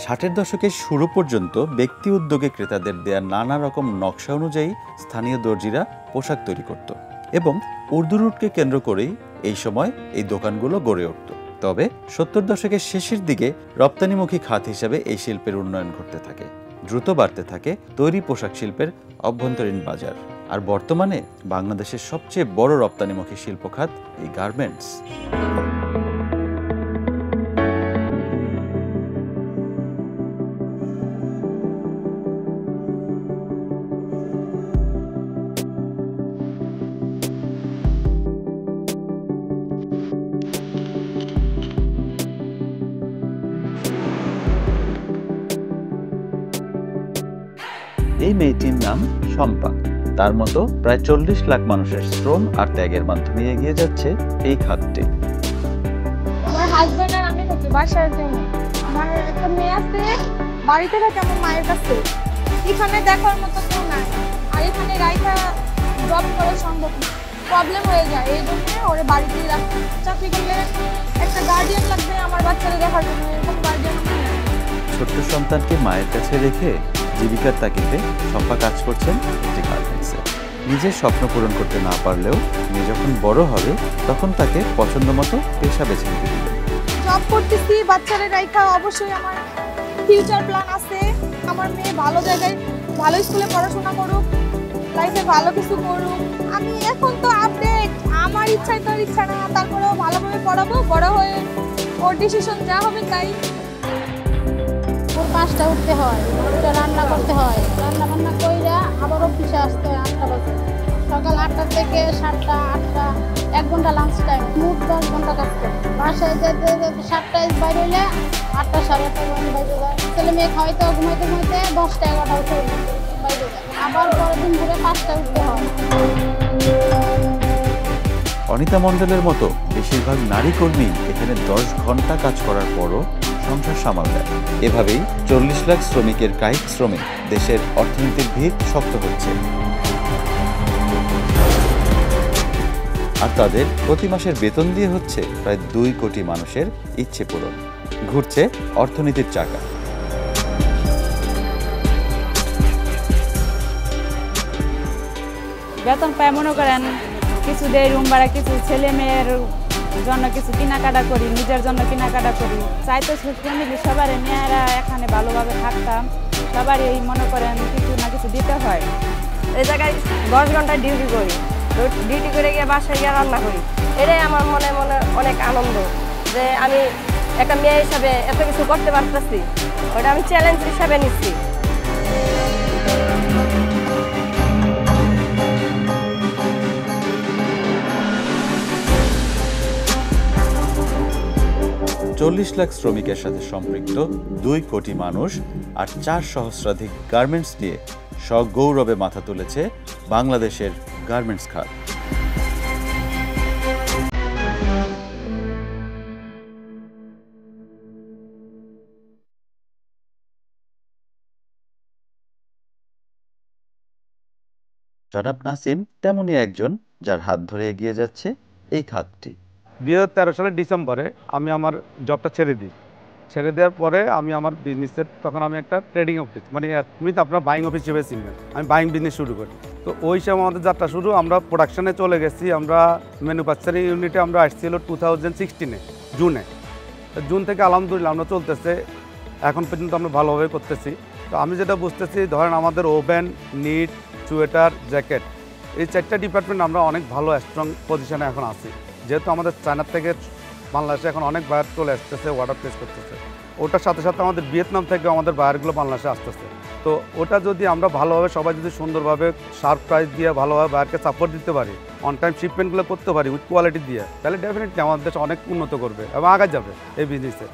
ষাটের দশকের শুরু পর্যন্ত ব্যক্তি উদ্যোগে ক্রেতাদের দেয়া নানা রকম নকশা অনুযায়ী স্থানীয় দর্জিরা পোশাক তৈরি করত এবং উর্দু রুটকে কেন্দ্র করেই এই সময় এই দোকানগুলো গড়ে উঠত। তবে ৭০ দশকের শেষের দিকে রপ্তানিমুখী খাত হিসেবে এই শিল্পের উন্নয়ন ঘটতে থাকে। দ্রুত বাড়তে থাকে তৈরি পোশাক শিল্পের অভ্যন্তরীণ বাজার। আর বর্তমানে বাংলাদেশের সবচেয়ে বড় রপ্তানিমুখী শিল্প খাত এই গার্মেন্টস। এই মেয়েটির নাম শম্পা। তার মতো প্রায় ৪০ লাখ মানুষের শ্রম আর ত্যাগের মাধ্যমে এগিয়ে যাচ্ছে এই খাতটি। আমার হাজবেন্ড আর আমি থাকি বাসায় জন্য। আমার একটা মেয়ে আছে, বাড়িতে থাকে আমার মায়ের কাছে। এখানে দেখার মতো কেউ নাই, আর এখানে রাইখা জব করা সম্ভব না, প্রবলেম হয়ে যায়। এই জন্য ওরে বাড়িতেই রাখি। চাকরি করলে একটা গার্ডিয়ান লাগবে আমার বাচ্চারা দেখার জন্য, এরকম গার্ডিয়ান আমার নাই। ছোট্ট সন্তানকে মায়ের কাছে রেখে জীবিকার তাগিদে শম্পা কাজ করছেন একটি গার্মেন্টসে। নিজের স্বপ্ন পূরণ করতে না পারলেও মেয়ে যখন বড় হবে তখন তাকে পছন্দ মতো পেশা বেছে নিতে দিবে। জব করতেছি, বাচ্চারা রাইখা অবশ্যই আমার ফিউচার প্ল্যান আছে। আমার মেয়ে ভালো জায়গায় ভালো স্কুলে পড়াশোনা করুক, লাইফে ভালো কিছু করুক। আমি এখন তো আপডেট, আমার ইচ্ছায় তো ইচ্ছা না, তারপরেও ভালোভাবে পড়াবো, বড় হয়ে ওর ডিসিশন যা হবে তাই। ওর 5টা উঠতে হয়, ওটা রান্না করতে হয়, রান্না বান্না কইরা আবার অফিসে আসতে হয় 8টা বাজে। সকাল 8টা থেকে 7টা 8টা 1 ঘন্টা লাঞ্চ টাইম, মোট 10 ঘন্টা কাজ করে। বাসায় যেতে 7টায় বাইরে হইলে 8টা 8:30 বাইরে যায়। ছেলে মেয়ে খাওয়াইতে ঘুমাইতে 10টা 11টা উঠে বাইরে যায়। আবার পরের দিন ঘুরে 5টা উঠতে হয়। অনিতা মণ্ডলের মতো বেশিরভাগ নারী কর্মী এখানে 10 ঘন্টা কাজ করার পরও সংসার সামাল দেয়। এভাবেই 40 লাখ শ্রমিকের কায়িক শ্রমে দেশের অর্থনীতির ভিত শক্ত হচ্ছে, আর তাদের প্রতি মাসের বেতন দিয়ে হচ্ছে প্রায় 2 কোটি মানুষের ইচ্ছে পূরণ। ঘুরছে অর্থনীতির চাকা। বেতন পায় মনে করেন কিছু দেয় রুম ভাড়া, কিছু ছেলে মেয়ের জন্য কিছু কেনাকাটা করি, নিজের জন্য কেনাকাটা করি। চাইতো ফ্যামিলি সবার মেয়েরা এখানে ভালোভাবে থাকতাম, সবারই এই মনে করেন কিছু না কিছু দিতে হয়। এই জায়গায় 10 ঘন্টা ডিউটি করি, ডিউটি করে গিয়ে বাসায় গিয়ে রান্না করি। এটাই আমার মনে মনে অনেক আনন্দ যে আমি একটা মেয়ে হিসাবে এত কিছু করতে পারতেছি, ওটা আমি চ্যালেঞ্জ হিসাবে নিচ্ছি। চল্লিশ লাখ শ্রমিকের সাথে সম্পৃক্ত 2 কোটি মানুষ আর 4 সহস্রাধিক গার্মেন্টস নিয়ে সগৌরবে মাথা তুলেছে বাংলাদেশের গার্মেন্টস খাত। জনাব নাসিম তেমনই একজন যার হাত ধরে এগিয়ে যাচ্ছে এই খাতটি। 2013 সালের ডিসেম্বরে আমি আমার জবটা ছেড়ে দিই। ছেড়ে দেওয়ার পরে আমি আমার বিজনেসের, তখন আমি একটা ট্রেডিং অফিস, মানে তুমি তো আপনার বাইং অফিস হিসেবে চিনবেন, আমি বাইং বিজনেস শুরু করি। তো ওই সময় আমাদের যাত্রা শুরু, আমরা প্রোডাকশানে চলে গেছি। আমরা ম্যানুফ্যাকচারিং ইউনিটে আমরা আসছিল 2016 জুনে। জুন থেকে আলহামদুলিল্লাহ আমরা চলতেছে, এখন পর্যন্ত আমরা ভালোভাবে করতেছি। তো আমি যেটা বুঝতেছি, ধরেন আমাদের ওভেন, নিট, সোয়েটার, জ্যাকেট, এই 4টা ডিপার্টমেন্ট আমরা অনেক ভালো স্ট্রং পজিশনে এখন আছি। যেহেতু আমাদের চায়নার থেকে বাংলাদেশে এখন অনেক বায়ার চলে আসতেছে, অর্ডার প্লেস করতেছে। ওটার সাথে সাথে আমাদের ভিয়েতনাম থেকে আমাদের বায়ারগুলো বাংলাদেশে আসতেছে। তো ওটা যদি আমরা ভালোভাবে সবাই যদি সুন্দরভাবে শার্প প্রাইস দিয়ে ভালোভাবে বায়ারকে সাপোর্ট দিতে পারি, অন টাইম শিপমেন্টগুলো করতে পারি উইথ কোয়ালিটি দিয়ে, তাহলে ডেফিনেটলি আমাদের দেশ অনেক উন্নত করবে এবং আগে যাবে এই বিজনেসে।